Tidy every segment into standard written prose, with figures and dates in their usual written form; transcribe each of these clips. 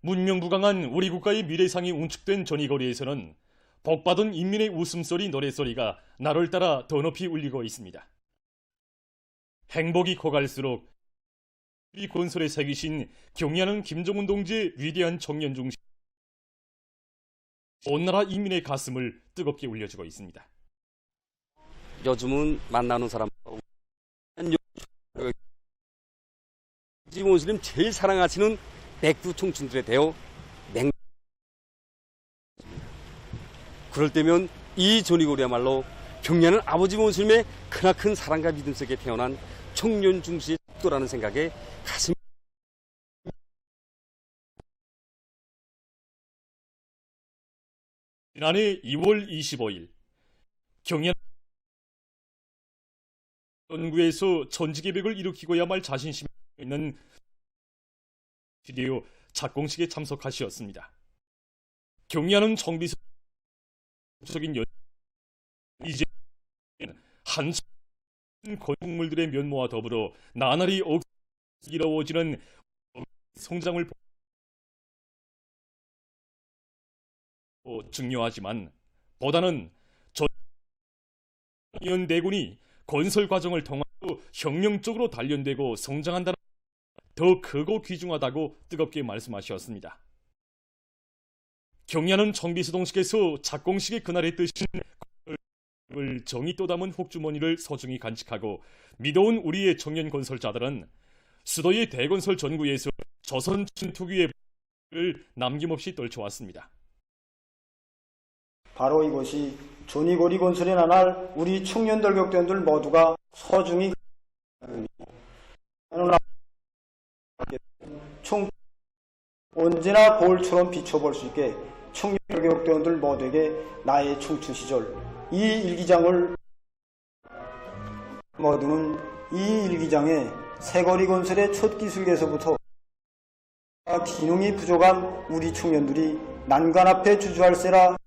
문명부강한 우리 국가의 미래상이 운축된 전이거리에서는 복받은 인민의 웃음소리 노래소리가 날을 따라 더 높이 울리고 있습니다. 행복이 커갈수록 이 건설에 새기신 경의하는 김정은 동지의 위대한 청년 중심, 온 나라 인민의 가슴을 뜨겁게 울려주고 있습니다. 요즘은 만나는 사람 지원수님 제일 사랑하시는 백두 청춘들에 대해 그럴 때면 이 전이거리야말로 경의하는 아버지 원수님의 크나큰 사랑과 믿음 속에 태어난 청년 중시의 속도라는 생각에 가슴이 지난해 2월 25일 경의하는 연구에서 천지개벽을 일으키고야 말 자신심이 있는 드디어 착공식에 참석하시었습니다. 경의하는 정비석인 이제 한 건축물들의 면모와 더불어 나날이 억지러워지는 성장을 중요하지만 보다는 전 대군이 건설 과정을 통하여 혁명적으로 단련되고 성장한다는 더 크고 귀중하다고 뜨겁게 말씀하셨습니다. 경의하는 정비수동식에서 착공식의 그날에 뜨신 을 정이 또 담은 혹주머니를 소중히 간직하고 믿어온 우리의 청년 건설자들은 수도의 대건설 전구에서 조선 투기의 을 남김없이 떨쳐왔습니다. 바로 이것이 전이거리 건설의 나날 우리 청년들 격대원들 모두가 소중히 언제나 거울처럼 비춰볼 수 있게 청년들 격대원들 모두에게 나의 청춘 시절 이 일기장을 모두는 이 일기장에 새거리 건설의 첫 기술에서부터 기능이 부족한 우리 청년들이 난관 앞에 주저할세라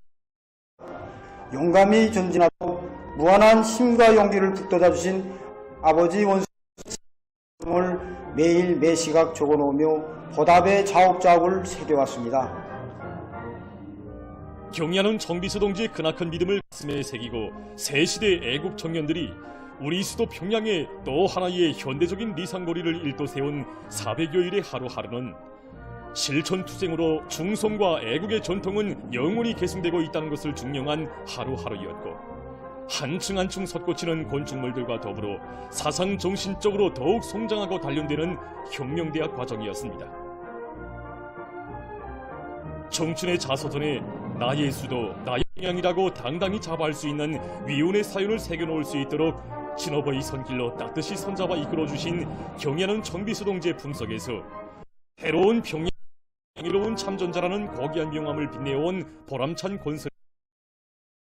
용감히 전진하고 무한한 힘과 용기를 북돋아 주신 아버지 원수님을 매일 매시각 적어놓으며 보답의 자옥자옥을 새겨왔습니다. 경의하는 정비수 동지의 크나큰 믿음을 가슴에 새기고 새 시대 애국 청년들이 우리 수도 평양에 또 하나의 현대적인 리상거리를 일도세운 400여일의 하루하루는 실천투쟁으로 충성과 애국의 전통은 영원히 계승되고 있다는 것을 증명한 하루하루였고 한층 한층 솟구치는 건축물들과 더불어 사상 정신적으로 더욱 성장하고 단련되는 혁명대학 과정이었습니다. 청춘의 자서전에 나의 수도, 나의 평양이라고 당당히 자부할 수 있는 위운의 사연을 새겨놓을 수 있도록 친어버의 손길로 따뜻이 손잡아 이끌어주신 경의하는 정비수 동지의 품속에서 새로운 평양이로운 참전자라는 고귀한 명함을 빛내온 보람찬 건설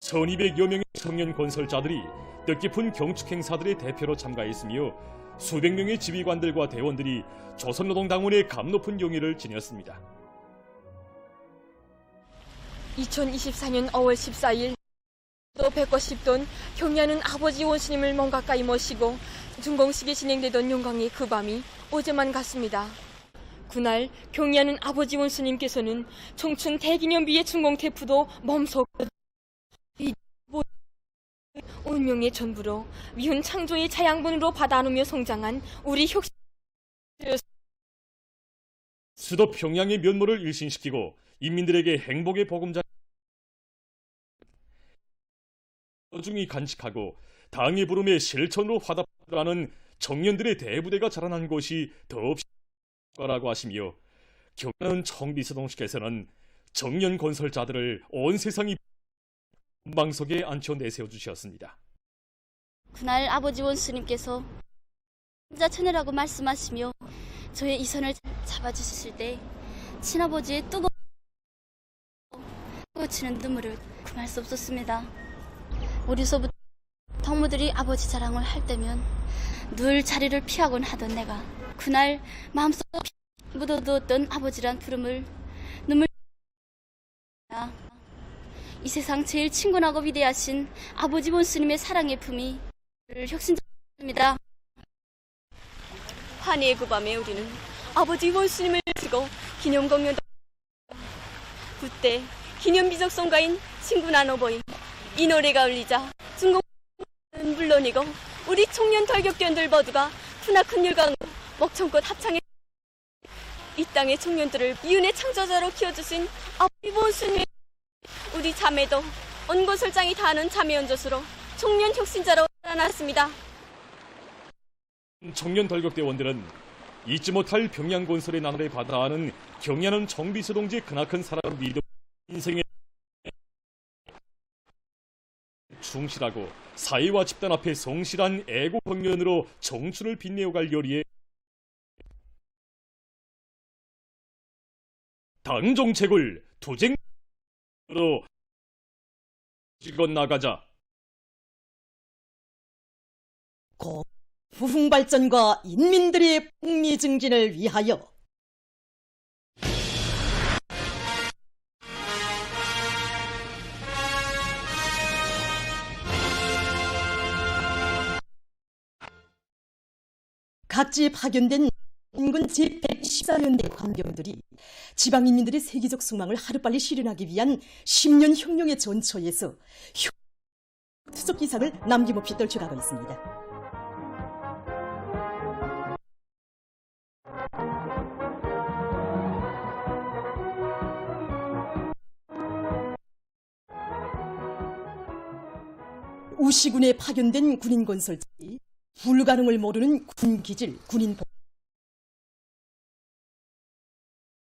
1200여 명의 청년 건설자들이 뜻깊은 경축행사들의 대표로 참가했으며 수백 명의 지휘관들과 대원들이 조선노동당원의 감높은 영예를 지녔습니다. 2024년 5월 14일 또 190돈 경의하는 아버지 원수님을 먼 가까이 모시고 준공식이 진행되던 영광의 그 밤이 어제만 같습니다. 그날 경의하는 아버지 원수님께서는 청춘 대기념비의 준공태프도 몸소 운명의 전부로 미운 창조의 자양분으로 받아누며 성장한 우리 혁신 수도 평양의 면모를 일신시키고 인민들에게 행복의 보금자 소중히 간직하고 당의 부름에 실천으로 화답하는 청년들의 대부대가 자라난 곳이 더없이 거라고 하시며 경의하는 정비수동식에서는 청년 건설자들을 온 세상이 방석에 앉혀 내세워 주셨습니다. 그날 아버지 원수님께서 혼자 처녀라고 말씀하시며 저의 이 손을 잡아주셨을 때 친아버지의 뜨거운 꽂히는 눈물을 금할 수 없었습니다. 어려서부터 동무들이 아버지 자랑을 할 때면 늘 자리를 피하곤 하던 내가 그날 마음속 묻어두었던 아버지란 부름을 눈물 이 세상 제일 친근하고 위대하신 아버지 원수님의 사랑의 품이 혁신적입니다. 환희의 그 밤에 우리는 아버지 원수님을 모시고 기념공연도 그때 기념비적송가인 친구나 너보임 이 노래가 울리자 중공은 물론이고 우리 청년 돌격대원들 모두가 크나큰 열강으로 먹청껏 합창해 이 땅의 청년들을 이윤의 창조자로 키워주신 아버지 본순의 우리 자매도 원고설장이 다하는 자매 연조수로 청년 혁신자로 살아났습니다. 청년 덜격대원들은 잊지 못할 평양 건설의 나날에 받아하는 경야는 정비서 동지의 크나큰 사랑 믿음 인생의 충실하고 사회와 집단 앞에 성실한 애국 청년으로 청춘을 빛내어갈 열의에 당 정책을 투쟁으로 찍어 나가자. 부흥 발전과 인민들의 풍미 증진을 위하여 각지에 파견된 인근 제114년대 관병들이 지방인민들의 세계적 숙망을 하루빨리 실현하기 위한 10년 혁명의 전초에서 투적 기상을 남김없이 떨쳐가고 있습니다. 우시군에 파견된 군인 건설자들이 불가능을 모르는 군기질, 군인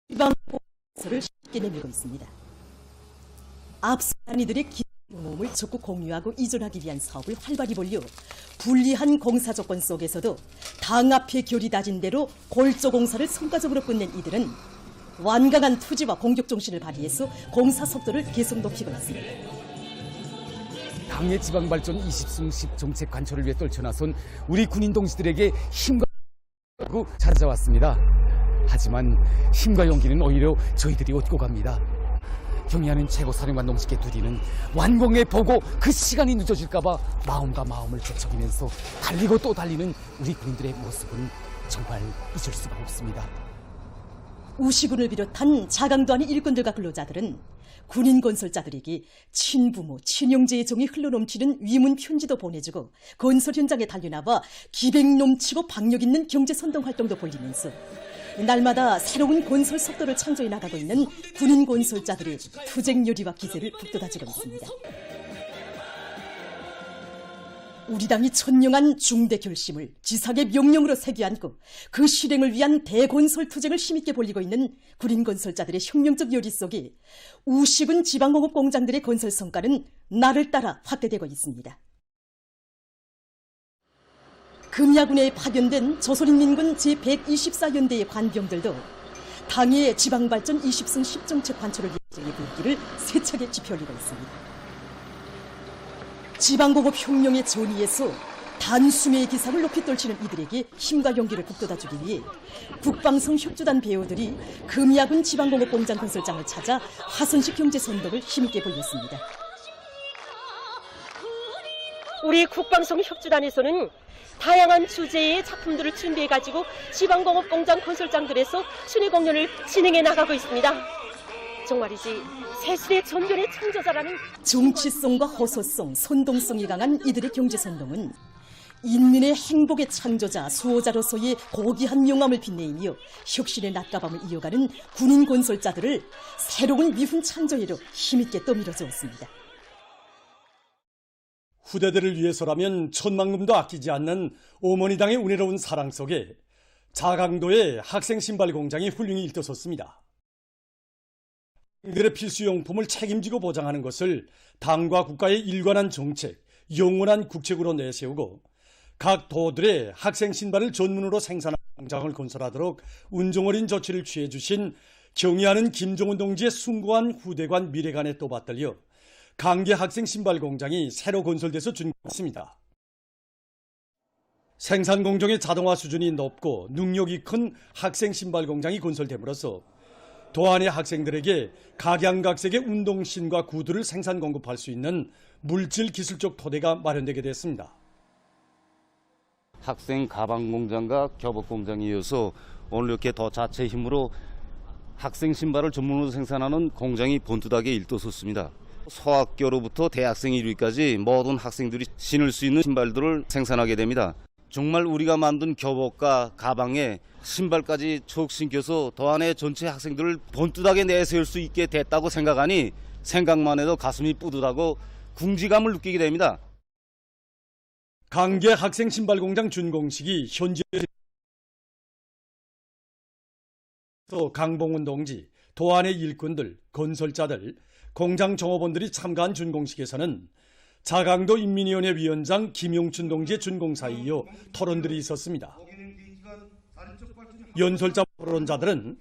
지방건설을 쉽게 내밀고 있습니다. 앞선 이들의 경험을 적극 공유하고 이전하기 위한 사업을 활발히 벌려 불리한 공사 조건 속에서도 당 앞에 결이 다진 대로 골조 공사를 성과적으로 끝낸 이들은 완강한 투지와 공격 정신을 발휘해서 공사 속도를 계속 높이고 있습니다. 당의 지방발전 20승10 정책 관철을 위해 떨쳐나선 우리 군인 동지들에게 힘과 용기를 찾아왔습니다. 하지만 힘과 용기는 오히려 저희들이 얻고 갑니다. 경의하는 최고사령관 동지께 둘이는 완공에 보고 그 시간이 늦어질까봐 마음과 마음을 되척이면서 달리고 또 달리는 우리 군인들의 모습은 정말 잊을 수가 없습니다. 우시군을 비롯한 자강도 아닌 일꾼들과 근로자들은 군인 건설자들에게 친부모, 친형제의 정이 흘러넘치는 위문 편지도 보내주고 건설 현장에 달려나와 기백 넘치고 박력 있는 경제선동 활동도 벌이면서 날마다 새로운 건설 속도를 창조해 나가고 있는 군인 건설자들의 투쟁 열의와 기세를 북돋아주고 있습니다. 우리 당이 천명한 중대 결심을 지상의 명령으로 새겨안고 그 실행을 위한 대건설 투쟁을 힘있게 벌이고 있는 군인 건설자들의 혁명적 열의 속에 우시군 지방공업 공장들의 건설 성과는 날을 따라 확대되고 있습니다. 금야군에 파견된 조선인민군 제124연대의 관병들도 당의 지방발전 20승 10정책 관철을 위해 불길을 세차게 지펴올리고 있습니다. 지방공업 혁명의 전위에서 단숨의 기상을 높이 떨치는 이들에게 힘과 용기를 북돋아주기 위해 국방성 협조단 배우들이 금야군 지방공업 공장 건설장을 찾아 화선식 경제선동을 힘있게 벌였습니다. 우리 국방성 협조단에서는 다양한 주제의 작품들을 준비해가지고 지방공업 공장 건설장들에서 순회 공연을 진행해 나가고 있습니다. 정말이지 세실의 전변의 창조자라는 정치성과 호소성, 선동성이 강한 이들의 경제선동은 인민의 행복의 창조자, 수호자로서의 고귀한 명함을 빛내이며 혁신의 낮가밤을 이어가는 군인 건설자들을 새로운 미훈 창조회로 힘있게 떠밀어 주었습니다. 후대들을 위해서라면 천만금도 아끼지 않는 어머니당의 은혜로운 사랑 속에 자강도의 학생 신발 공장이 훌륭히 일떠섰습니다. 학생들의 필수용품을 책임지고 보장하는 것을 당과 국가의 일관한 정책, 영원한 국책으로 내세우고 각 도들의 학생 신발을 전문으로 생산하는 공장을 건설하도록 운종어린 조치를 취해주신 경의하는 김종훈 동지의 숭고한 후대관 미래관에 또 받들려 강계 학생 신발 공장이 새로 건설돼서 준공했습니다. 생산 공정의 자동화 수준이 높고 능력이 큰 학생 신발 공장이 건설됨으로써 도안의 학생들에게 각양각색의 운동신과 구두를 생산 공급할 수 있는 물질 기술적 토대가 마련되게 됐습니다. 학생 가방 공장과 교복 공장이 이어서 오늘 이렇게 더 자체 힘으로 학생 신발을 전문으로 생산하는 공장이 본투닥에 일도섰습니다. 소학교로부터 대학생 1위까지 모든 학생들이 신을 수 있는 신발들을 생산하게 됩니다. 정말 우리가 만든 교복과 가방에 신발까지 쭉 신겨서 도안의 전체 학생들을 본투닥에 내세울 수 있게 됐다고 생각하니 생각만 해도 가슴이 뿌듯하고 궁지감을 느끼게 됩니다. 강계 학생 신발 공장 준공식이 현지에서 강봉훈 동지, 도안의 일꾼들, 건설자들, 공장 종업원들이 참가한 준공식에서는 자강도 인민위원회 위원장 김용춘 동지의 준공사에 이어 토론들이 있었습니다. 연설자 토론자들은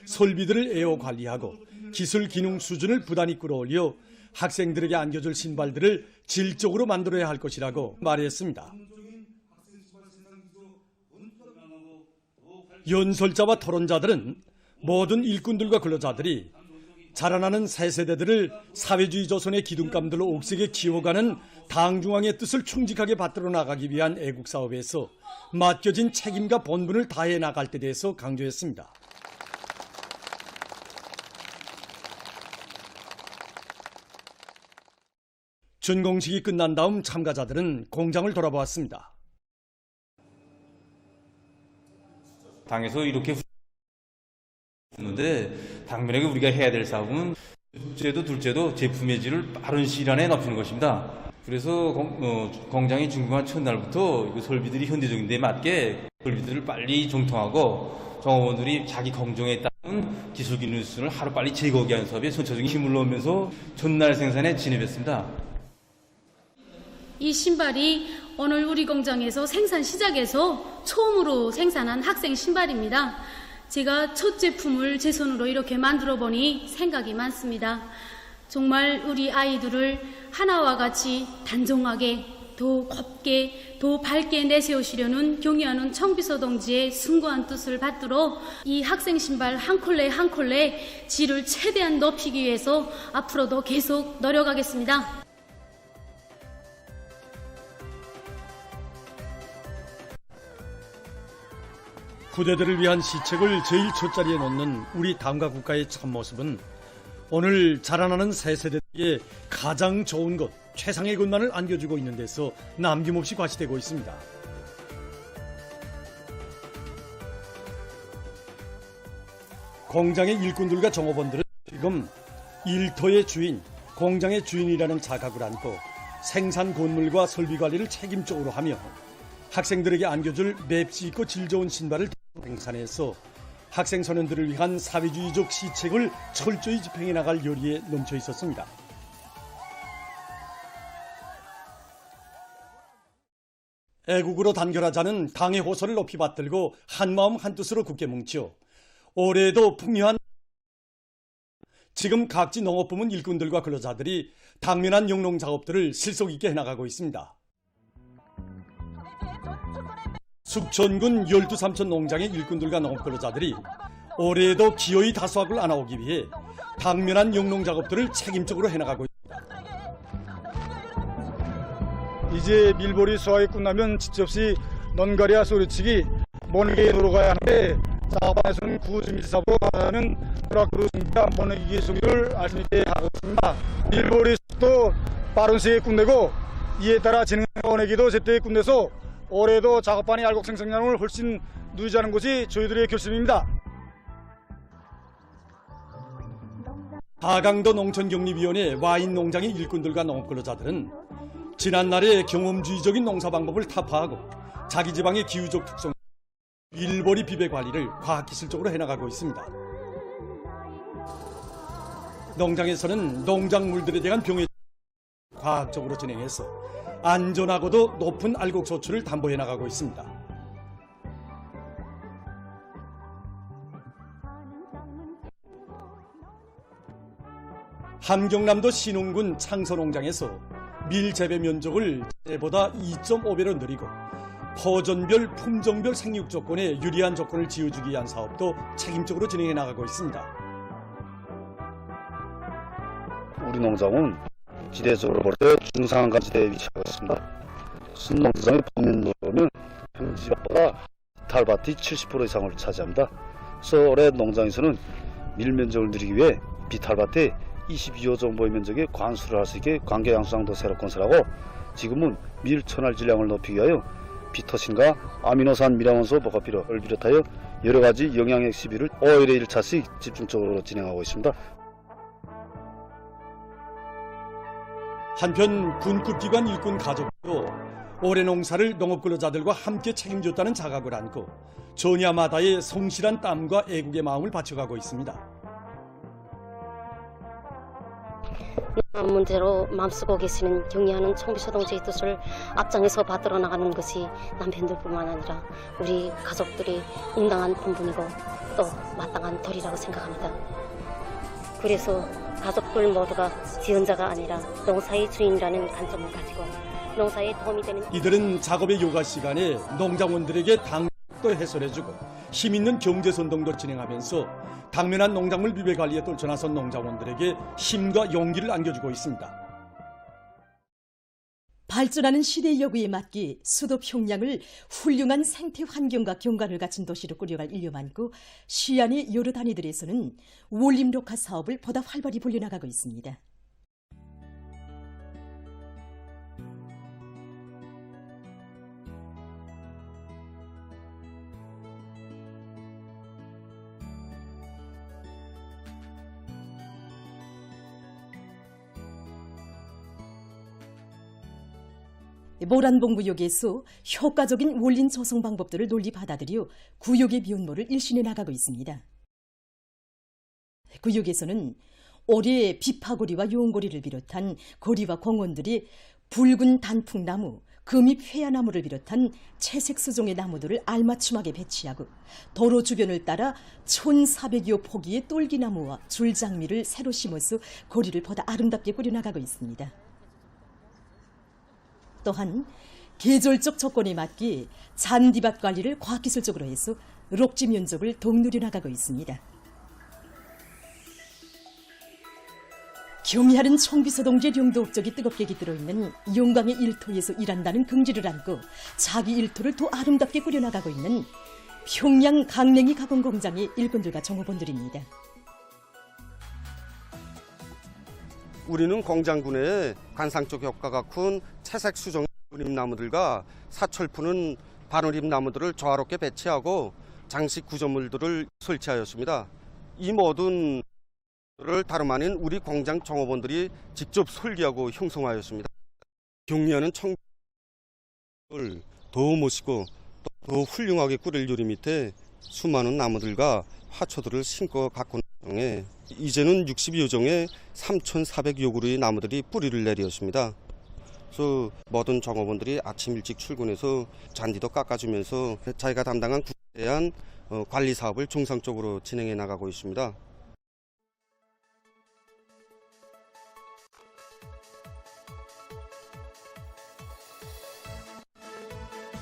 설비들을 애호 관리하고 기술 기능 수준을 부단히 끌어올려 학생들에게 안겨줄 신발들을 질적으로 만들어야 할 것이라고 말했습니다. 연설자와 토론자들은 모든 일꾼들과 근로자들이 자라나는 새 세대들을 사회주의 조선의 기둥감들로 옥색에 키워가는 당중앙의 뜻을 충직하게 받들어 나가기 위한 애국사업에서 맡겨진 책임과 본분을 다해 나갈 때 대해서 강조했습니다. 준공식이 끝난 다음 참가자들은 공장을 돌아보았습니다. 당에서 이렇게 했는데 당면에 우리가 해야 될 사업은 둘째도 제품의 질을 빠른 시일 안에 높이는 것입니다. 그래서 공장이 준공한 첫날부터 설비들이 현대적인 데 맞게 설비들을 빨리 정통하고 종업원들이 자기 공정에 따른 기술 기능 수준을 하루빨리 제거하게 하는 사업에 전체적인 힘을 넣으면서 전날 생산에 진입했습니다. 이 신발이 오늘 우리 공장에서 생산 시작해서 처음으로 생산한 학생 신발입니다. 제가 첫 제품을 제 손으로 이렇게 만들어 보니 생각이 많습니다. 정말 우리 아이들을 하나와 같이 단정하게, 더 곱게, 더 밝게 내세우시려는 경의하는 청비서 동지의 숭고한 뜻을 받들어 이 학생 신발 한 콜레 한 콜레 질을 최대한 높이기 위해서 앞으로도 계속 노력하겠습니다. 후대들을 위한 시책을 제일 첫자리에 놓는 우리 당과 국가의 참모습은 오늘 자라나는 새 세대에게 가장 좋은 것, 최상의 것만을 안겨주고 있는 데서 남김없이 과시되고 있습니다. 공장의 일꾼들과 종업원들은 지금 일터의 주인, 공장의 주인이라는 자각을 안고 생산 건물과 설비 관리를 책임적으로 하며 학생들에게 안겨줄 맵시 있고 질 좋은 신발을 생산해서 학생 소년들을 위한 사회주의적 시책을 철저히 집행해 나갈 열의에 넘쳐 있었습니다. 애국으로 단결하자는 당의 호소를 높이 받들고 한마음 한뜻으로 굳게 뭉쳐 올해에도 풍요한 지금 각지 농업부문 일꾼들과 근로자들이 당면한 영농 작업들을 실속 있게 해나가고 있습니다. 숙천군 12삼천 농장의 일꾼들과 농업근로자들이 올해에도 기어이 다수학을 안아오기 위해 당면한 영농 작업들을 책임적으로 해나가고 있습니다. 이제 밀보리 수확이 끝나면 지체없이 넌가리와 소리치기, 모내기에 돌아가야 하는데 작업안에서는 구주밀사부로 가는 트럭으로 준비한 모내기 소기를 알 수 있게 하고 있습니다. 밀보리 수도 빠른 시기에 끝내고 이에 따라 진행 모내기도 제때 끝내서 올해도 작업반의 알곡 생산량을 훨씬 누리자는 것이 저희들의 결심입니다. 하강도 농촌격리위원회 와인 농장의 일꾼들과 농업근로자들은 지난날의 경험주의적인 농사 방법을 타파하고 자기 지방의 기후적 특성, 밀보리 비배 관리를 과학기술적으로 해나가고 있습니다. 농장에서는 농작물들에 대한 병해 과학적으로 진행해서 안전하고도 높은 알곡 소출을 담보해 나가고 있습니다. 함경남도 신흥군 창서농장에서 밀 재배 면적을 때보다 2.5배로 늘리고 포전별, 품종별 생육 조건에 유리한 조건을 지어주기 위한 사업도 책임적으로 진행해 나가고 있습니다. 우리 농장은 지대적으로 볼 때 중상한가 지대에 위치하고 있습니다. 순농장의 범인으로는 평지밭보다 달밭이 70% 이상을 차지합니다. 그래서 올해 농장에서는 밀 면적을 늘리기 위해 비탈밭에 22호 정도의 면적에 관수를 할 수 있게 관계 양수장도 새로 건설하고 지금은 밀 천알 질량을 높이기 위하여 비터신과 아미노산 미량원소 복합비료를 비롯하여 여러 가지 영양액 시비를 5일에 1차씩 집중적으로 진행하고 있습니다. 한편 군급기관 일꾼 가족도 올해 농사를 농업근로자들과 함께 책임졌다는 자각을 안고 전야마다의 성실한 땀과 애국의 마음을 바쳐가고 있습니다. 문제로 마음쓰고 계시는 경의하는 청비소동지의 뜻을 앞장에서 받들어 나가는 것이 남편들뿐만 아니라 우리 가족들이 응당한 본분이고 또 마땅한 도리라고 생각합니다. 그래서 가족들 모두가 지원자가 아니라 농사의 주인이라는 관점을 가지고 농사에 도움이 되는 이들은 작업의 요가 시간에 농장원들에게 당도 해설해주고 힘있는 경제선동도 진행하면서 당면한 농작물 미배 관리에 떨쳐나선 농장원들에게 힘과 용기를 안겨주고 있습니다. 발전하는 시대의 요구에 맞게 수도 평양을 훌륭한 생태 환경과 경관을 갖춘 도시로 꾸려갈 일념 안고 시안의 여러 단위들에서는 원림 녹화 사업을 보다 활발히 벌려나가고 있습니다. 모란봉구역에서 효과적인 원린 조성 방법들을 논리 받아들여 구역의 면모를 일신해 나가고 있습니다. 구역에서는 올해 비파고리와 용고리를 비롯한 고리와 공원들이 붉은 단풍나무, 금입 회야나무를 비롯한 채색 수종의 나무들을 알맞춤하게 배치하고 도로 주변을 따라 1,400여 포기의 똘기나무와 줄장미를 새로 심어서 고리를 보다 아름답게 꾸려나가고 있습니다. 또한 계절적 조건에 맞게 잔디밭 관리를 과학기술적으로 해서 록지 면적을 더욱 늘려나가고 있습니다. 경의하는 청비서동지의 용도 업적이 뜨겁게 깃들어 있는 용광의 일토에서 일한다는 긍지를 안고 자기 일토를 더 아름답게 꾸려나가고 있는 평양 강냉이 가공 공장의 일꾼들과 종업원들입니다. 우리는 공장군에 관상적 효과가 큰 채색 수종 그림나무들과 사철푸는 바늘잎나무들을 조화롭게 배치하고 장식 구조물들을 설치하였습니다. 이 모든 를 다름 아닌 우리 공장 종업원들이 직접 설계하고 형성하였습니다. 경리하는 청을 더 멋있고 더 훌륭하게 꾸릴 요리 밑에 수많은 나무들과 화초들을 심고 가꾼 중에 이제는 60여 종의 3,400여 그루의 나무들이 뿌리를 내리었습니다. 그래서 모든 종업원들이 아침 일찍 출근해서 잔디도 깎아주면서 자기가 담당한 구역에 대한 관리 사업을 정상적으로 진행해 나가고 있습니다.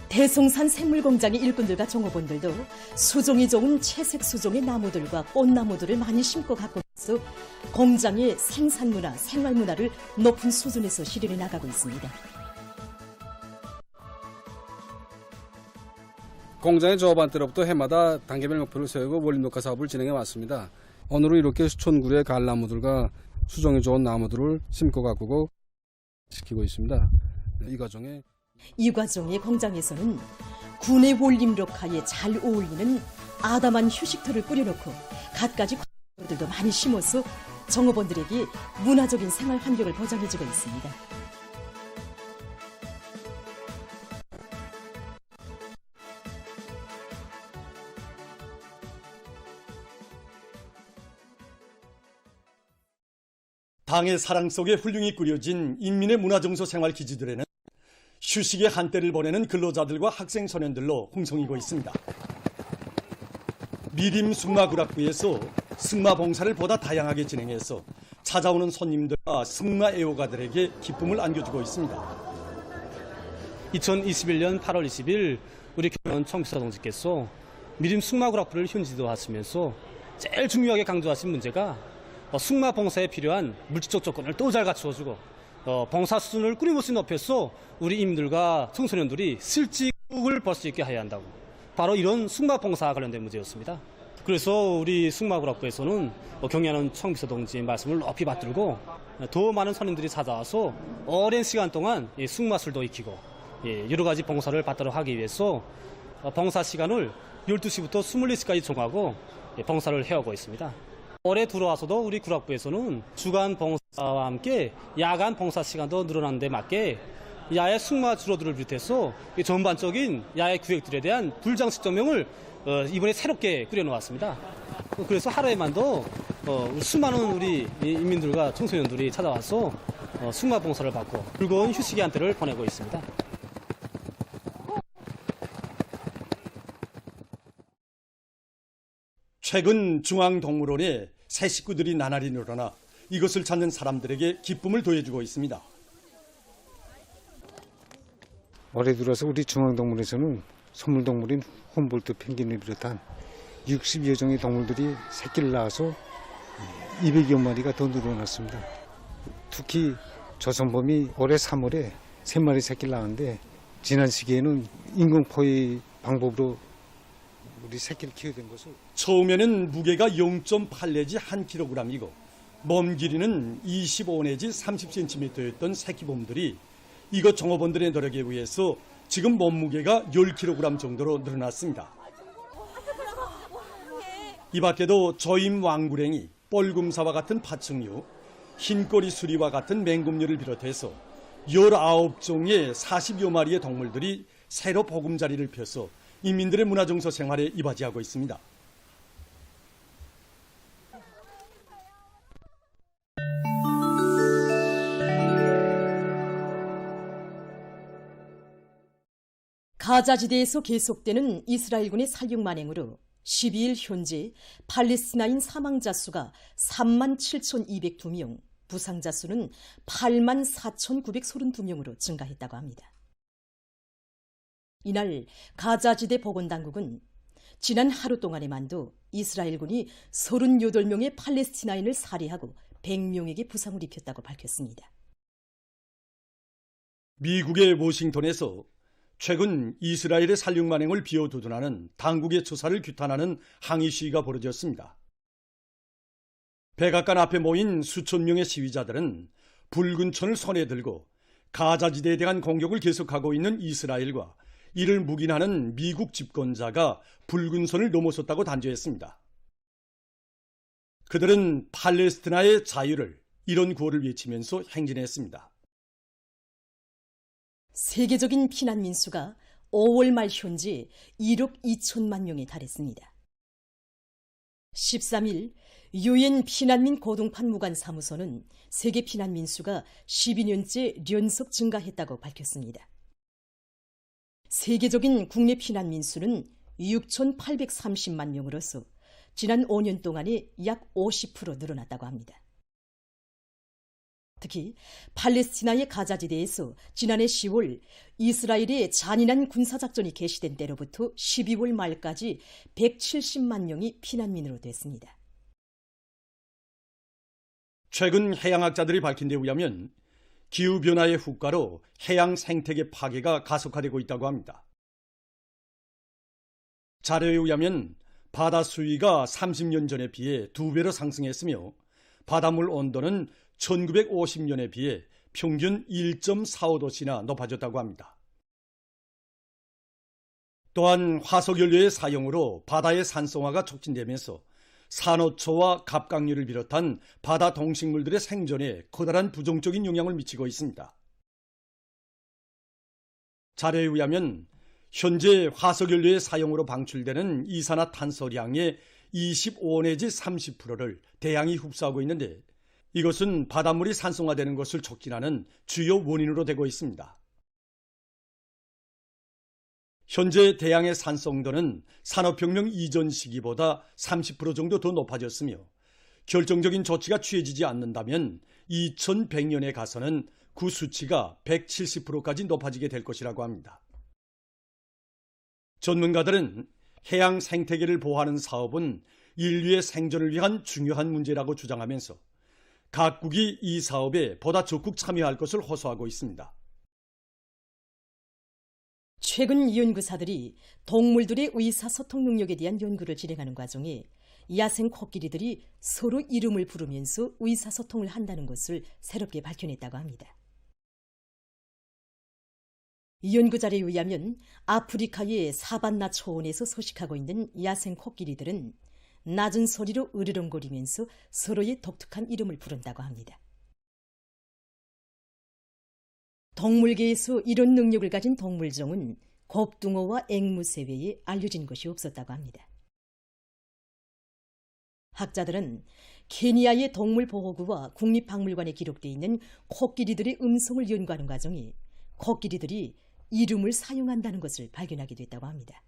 대송산 샘물공장의 일꾼들과 종업원들도 수종이 좋은 채색 수종의 나무들과 꽃나무들을 많이 심고 가꾸면서 공장의 생산문화, 생활문화를 높은 수준에서 실현해 나가고 있습니다. 공장의 조합한 때로부터 해마다 단계별 목표를 세우고 원림 녹화 사업을 진행해 왔습니다. 오늘은 이렇게 수천 그루의 가을나무들과 수종이 좋은 나무들을 심고 가꾸고 시키고 있습니다. 이 과정에 공장에서는 군의 원림 녹화에 잘 어울리는 아담한 휴식터를 꾸려놓고 갖가지 과일들도 많이 심어서 종업원들에게 문화적인 생활 환경을 보장해주고 있습니다. 당의 사랑 속에 훌륭히 꾸려진 인민의 문화정서 생활 기지들에는 휴식의 한때를 보내는 근로자들과 학생 소년들로 홍성이고 있습니다. 미림 승마구락부에서 승마 봉사를 보다 다양하게 진행해서 찾아오는 손님들과 승마 애호가들에게 기쁨을 안겨주고 있습니다. 2021년 8월 20일 우리 경연 청비서동지께서 미림 승마구락부를 현지도하시면서 제일 중요하게 강조하신 문제가 승마 봉사에 필요한 물질적 조건을 또 잘 갖추어주고 봉사 수준을 끊임없이 높여서 우리 임들과 청소년들이 실직을 벌 수 있게 해야 한다고. 바로 이런 승마 봉사와 관련된 문제였습니다. 그래서 우리 승마구락부에서는 경의하는 청비서 동지의 말씀을 높이 받들고 더 많은 선임들이 찾아와서 오랜 시간 동안 승마술도 익히고 여러 가지 봉사를 받도록 하기 위해서 봉사 시간을 12시부터 24시까지 정하고 봉사를 해오고 있습니다. 올해 들어와서도 우리 구락부에서는 주간 봉사와 함께 야간 봉사 시간도 늘어난 데 맞게 야외 승마 주로들을 비롯해서 전반적인 야외 구역들에 대한 불장식 조명을 이번에 새롭게 꾸려놓았습니다. 그래서 하루에만도 수많은 우리 인민들과 청소년들이 찾아와서 승마 봉사를 받고 즐거운 휴식의 한때를 보내고 있습니다. 최근 중앙동물원에 새 식구들이 나날이 늘어나 이것을 찾는 사람들에게 기쁨을 더해주고 있습니다. 올해 들어서 우리 중앙동물원에서는 선물동물인 홈볼트 펭귄을 비롯한 60여 종의 동물들이 새끼를 낳아서 200여 마리가 더 늘어났습니다. 특히 조선범이 올해 3월에 3마리 새끼를 낳았는데 지난 시기에는 인공포획 방법으로 우리 새끼를 키워낸 것을 처음에는 무게가 0.8 내지 1kg이고 몸 길이는 25 내지 30cm였던 새끼곰들이 이것 종업원들의 노력에 의해서 지금 몸무게가 10kg 정도로 늘어났습니다. 이 밖에도 조임 왕구랭이, 뻘금사와 같은 파충류, 흰꼬리 수리와 같은 맹금류를 비롯해서 19종의 40여 마리의 동물들이 새로 보금자리를 펴서 인민들의 문화정서 생활에 이바지하고 있습니다. 가자지대에서 계속되는 이스라엘군의 살육 만행으로 12일 현재 팔레스티나인 사망자 수가 37,202명, 부상자 수는 84,932명으로 증가했다고 합니다. 이날 가자지대 보건당국은 지난 하루 동안에만도 이스라엘군이 38명의 팔레스티나인을 살해하고 100명에게 부상을 입혔다고 밝혔습니다. 미국의 워싱턴에서 최근 이스라엘의 살육 만행을 비워두둔하는 당국의 조사를 규탄하는 항의 시위가 벌어졌습니다. 백악관 앞에 모인 수천 명의 시위자들은 붉은 천을 손에 들고 가자지대에 대한 공격을 계속하고 있는 이스라엘과 이를 묵인하는 미국 집권자가 붉은 선을 넘어섰다고 단죄했습니다. 그들은 팔레스티나의 자유를, 이런 구호를 외치면서 행진했습니다. 세계적인 피난민 수가 5월 말 현재 1억 2천만 명에 달했습니다. 13일 유엔 피난민 고등판 무관 사무소는 세계 피난민 수가 12년째 연속 증가했다고 밝혔습니다. 세계적인 국내 피난민 수는 6,830만 명으로서 지난 5년 동안에 약 50% 늘어났다고 합니다. 특히 팔레스티나의 가자지대에서 지난해 10월 이스라엘의 잔인한 군사작전이 개시된 때로부터 12월 말까지 170만 명이 피난민으로 됐습니다. 최근 해양학자들이 밝힌 데 의하면 기후변화의 후과로 해양 생태계 파괴가 가속화되고 있다고 합니다. 자료에 의하면 바다 수위가 30년 전에 비해 2배로 상승했으며 바닷물 온도는 1950년에 비해 평균 1.45도씨나 높아졌다고 합니다. 또한 화석연료의 사용으로 바다의 산성화가 촉진되면서 산호초와 갑각류를 비롯한 바다 동식물들의 생존에 커다란 부정적인 영향을 미치고 있습니다. 자료에 의하면 현재 화석연료의 사용으로 방출되는 이산화탄소량의 25 내지 30%를 대양이 흡수하고 있는데 이것은 바닷물이 산성화되는 것을 촉진하는 주요 원인으로 되고 있습니다. 현재 대양의 산성도는 산업혁명 이전 시기보다 30% 정도 더 높아졌으며 결정적인 조치가 취해지지 않는다면 2100년에 가서는 그 수치가 170%까지 높아지게 될 것이라고 합니다. 전문가들은 해양 생태계를 보호하는 사업은 인류의 생존을 위한 중요한 문제라고 주장하면서 각국이 이 사업에 보다 적극 참여할 것을 호소하고 있습니다. 최근 연구사들이 동물들의 의사소통 능력에 대한 연구를 진행하는 과정에 야생 코끼리들이 서로 이름을 부르면서 의사소통을 한다는 것을 새롭게 밝혀냈다고 합니다. 연구 자료에 의하면 아프리카의 사반나 초원에서 서식하고 있는 야생 코끼리들은 낮은 소리로 으르렁거리면서 서로의 독특한 이름을 부른다고 합니다. 동물계에서 이런 능력을 가진 동물종은 곱둥어와 앵무새 외에 알려진 것이 없었다고 합니다. 학자들은 케니아의 동물보호구와 국립박물관에 기록되어 있는 코끼리들의 음성을 연구하는 과정에 코끼리들이 이름을 사용한다는 것을 발견하게 됐다고 합니다.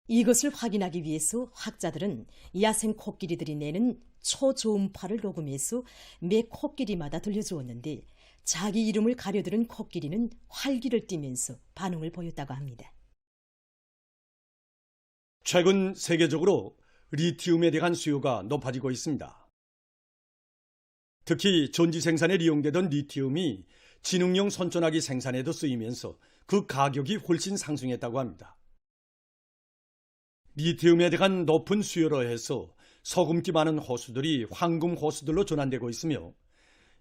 이것을 확인하기 위해서 학자들은 야생 코끼리들이 내는 초저음파를 녹음해서 매 코끼리마다 들려주었는데 자기 이름을 가려들은 코끼리는 활기를 띠면서 반응을 보였다고 합니다. 최근 세계적으로 리튬에 대한 수요가 높아지고 있습니다. 특히 전지 생산에 이용되던 리튬이 지능형 손전화기 생산에도 쓰이면서 그 가격이 훨씬 상승했다고 합니다. 리튬에 대한 높은 수요로 해서 소금기 많은 호수들이 황금 호수들로 전환되고 있으며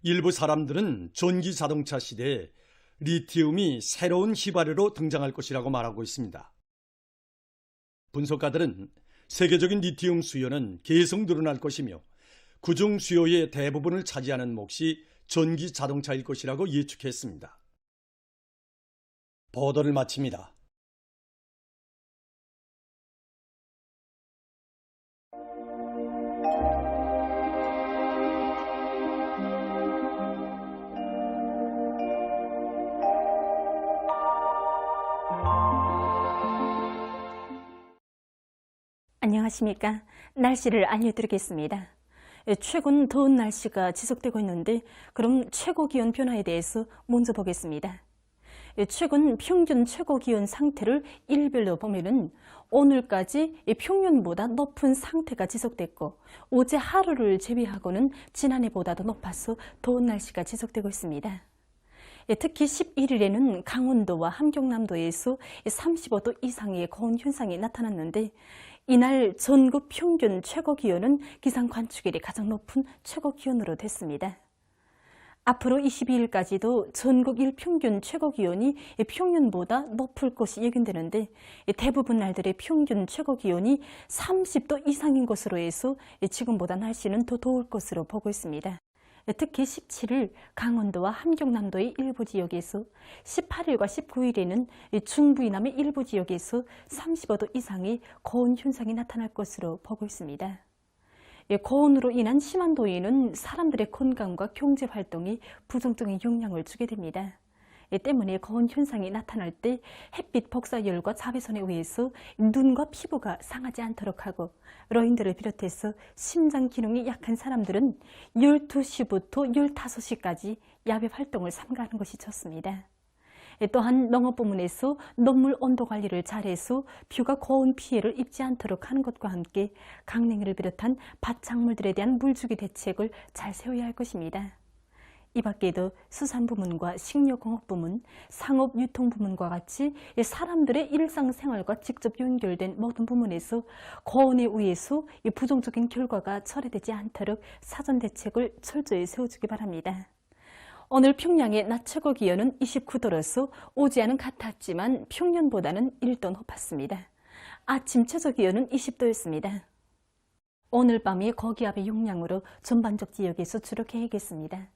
일부 사람들은 전기 자동차 시대에 리튬이 새로운 휘발유로 등장할 것이라고 말하고 있습니다. 분석가들은 세계적인 리튬 수요는 계속 늘어날 것이며 그중 수요의 대부분을 차지하는 몫이 전기 자동차일 것이라고 예측했습니다. 보도를 마칩니다. 안녕하십니까. 날씨를 알려드리겠습니다. 최근 더운 날씨가 지속되고 있는데 그럼 최고 기온 변화에 대해서 먼저 보겠습니다. 최근 평균 최고 기온 상태를 일별로 보면은 오늘까지 평균보다 높은 상태가 지속됐고 어제 하루를 제외하고는 지난해보다도 높아서 더운 날씨가 지속되고 있습니다. 특히 11일에는 강원도와 함경남도에서 35도 이상의 고온 현상이 나타났는데 이날 전국 평균 최고 기온은 기상 관측일이 가장 높은 최고 기온으로 됐습니다. 앞으로 22일까지도 전국 일평균 최고 기온이 평년보다 높을 것이 예견되는데 대부분 날들의 평균 최고 기온이 30도 이상인 것으로 해서 지금보다 날씨는 더 더울 것으로 보고 있습니다. 특히 17일 강원도와 함경남도의 일부 지역에서 18일과 19일에는 중부 이남의 일부 지역에서 35도 이상의 고온 현상이 나타날 것으로 보고 있습니다. 고온으로 인한 심한 더위는 사람들의 건강과 경제 활동에 부정적인 영향을 주게 됩니다. 때문에 고온 현상이 나타날 때 햇빛 복사열과 자외선에 의해서 눈과 피부가 상하지 않도록 하고 노인들을 비롯해서 심장 기능이 약한 사람들은 12시부터 15시까지 야외 활동을 삼가하는 것이 좋습니다. 또한 농업 부문에서 농물 온도 관리를 잘해서 뷰가 고온 피해를 입지 않도록 하는 것과 함께 강냉이를 비롯한 밭작물들에 대한 물주기 대책을 잘 세워야 할 것입니다. 이 밖에도 수산부문과 식료공업부문, 상업유통부문과 같이 사람들의 일상생활과 직접 연결된 모든 부문에서 고온에 의해서 부정적인 결과가 철회되지 않도록 사전 대책을 철저히 세워주기 바랍니다. 오늘 평양의 낮 최고 기온은 29도로서 어제와는 같았지만 평년보다는 1도 높았습니다. 아침 최저 기온은 20도였습니다. 오늘 밤이 고기압의 영향으로 전반적 지역에서 주로 개겠습니다.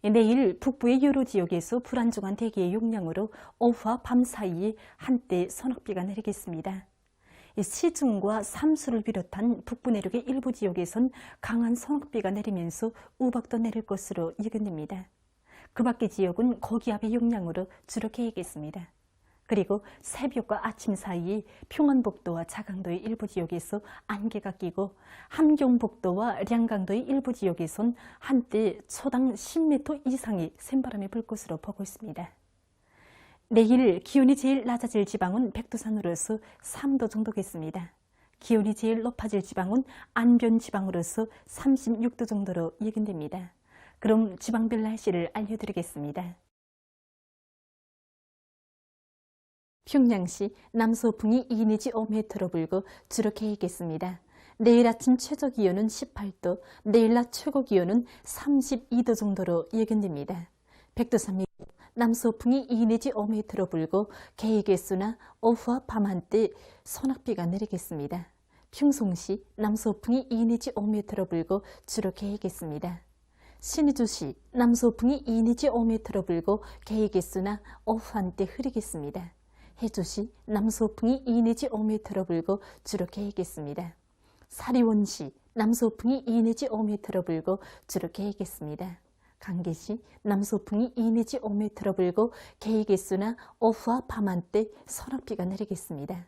내일 북부의 여러 지역에서 불안정한 대기의 영향으로 오후와 밤 사이에 한때 서낙비가 내리겠습니다. 시중과 삼수를 비롯한 북부 내륙의 일부 지역에선 강한 서낙비가 내리면서 우박도 내릴 것으로 예견됩니다. 그 밖의 지역은 고기압의 영향으로 주로 개겠습니다. 그리고 새벽과 아침 사이에 평안북도와 자강도의 일부 지역에서 안개가 끼고 함경북도와 량강도의 일부 지역에선 한때 초당 10m 이상의 샘바람이 불 것으로 보고 있습니다. 내일 기온이 제일 낮아질 지방은 백두산으로서 3도 정도겠습니다. 기온이 제일 높아질 지방은 안변 지방으로서 36도 정도로 예견됩니다. 그럼 지방별 날씨를 알려드리겠습니다. 평양시 남서풍이 2 내지 5m로 불고 주로 개이겠습니다. 내일 아침 최저기온은 18도, 내일 낮 최고기온은 32도 정도로 예견됩니다. 백두산미 남서풍이 2 내지 5m로 불고 개이겠으나 오후와 밤 한때 소낙비가 내리겠습니다. 평송시 남서풍이 2 내지 5m로 불고 주로 개이겠습니다. 신의주시 남서풍이 2 내지 5m로 불고 개이겠으나 오후 한때 흐리겠습니다. 해주시 남서풍이 2 내지 5m로 불고 주로 개이겠습니다. 사리원시 남서풍이 2 내지 5m로 불고 주로 개이겠습니다. 강계시 남서풍이 2 내지 5m로 불고 개이겠으나 오후와 밤 한때 소낙비가 내리겠습니다.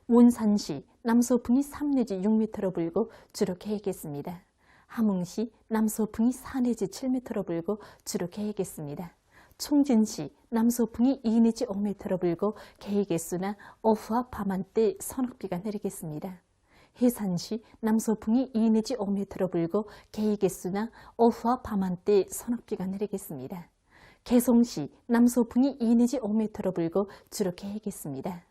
원산시 남서풍이 3 내지 6m로 불고 주로 개이겠습니다. 함흥시 남서풍이 4 내지 7m로 불고 주로 개이겠습니다. 총진시 남서풍이 2 내지 5m로 불고 개이겠으나 오후와 밤 한때 소낙비가 내리겠습니다. 해산시 남서풍이 2 내지 5m로 불고 개이겠으나 오후와 밤 한때 소낙비가 내리겠습니다. 개성시 남서풍이 2 내지 5m로 불고 주로 개이겠습니다.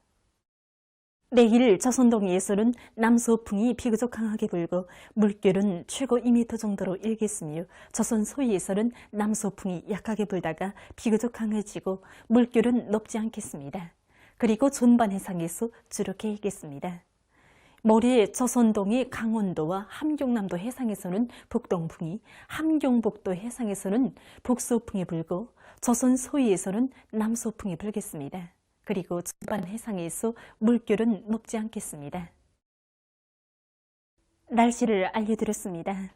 내일 조선동해에서는 남서풍이 비교적 강하게 불고 물결은 최고 2m 정도로 일겠으며 조선 소위에서는 남서풍이 약하게 불다가 비교적 강해지고 물결은 높지 않겠습니다. 그리고 전반 해상에서 주로 개이겠습니다. 모레 조선동해 강원도와 함경남도 해상에서는 북동풍이, 함경북도 해상에서는 북서풍이 불고 조선 소위에서는 남서풍이 불겠습니다. 그리고 전반 해상에서 물결은 높지 않겠습니다. 날씨를 알려드렸습니다.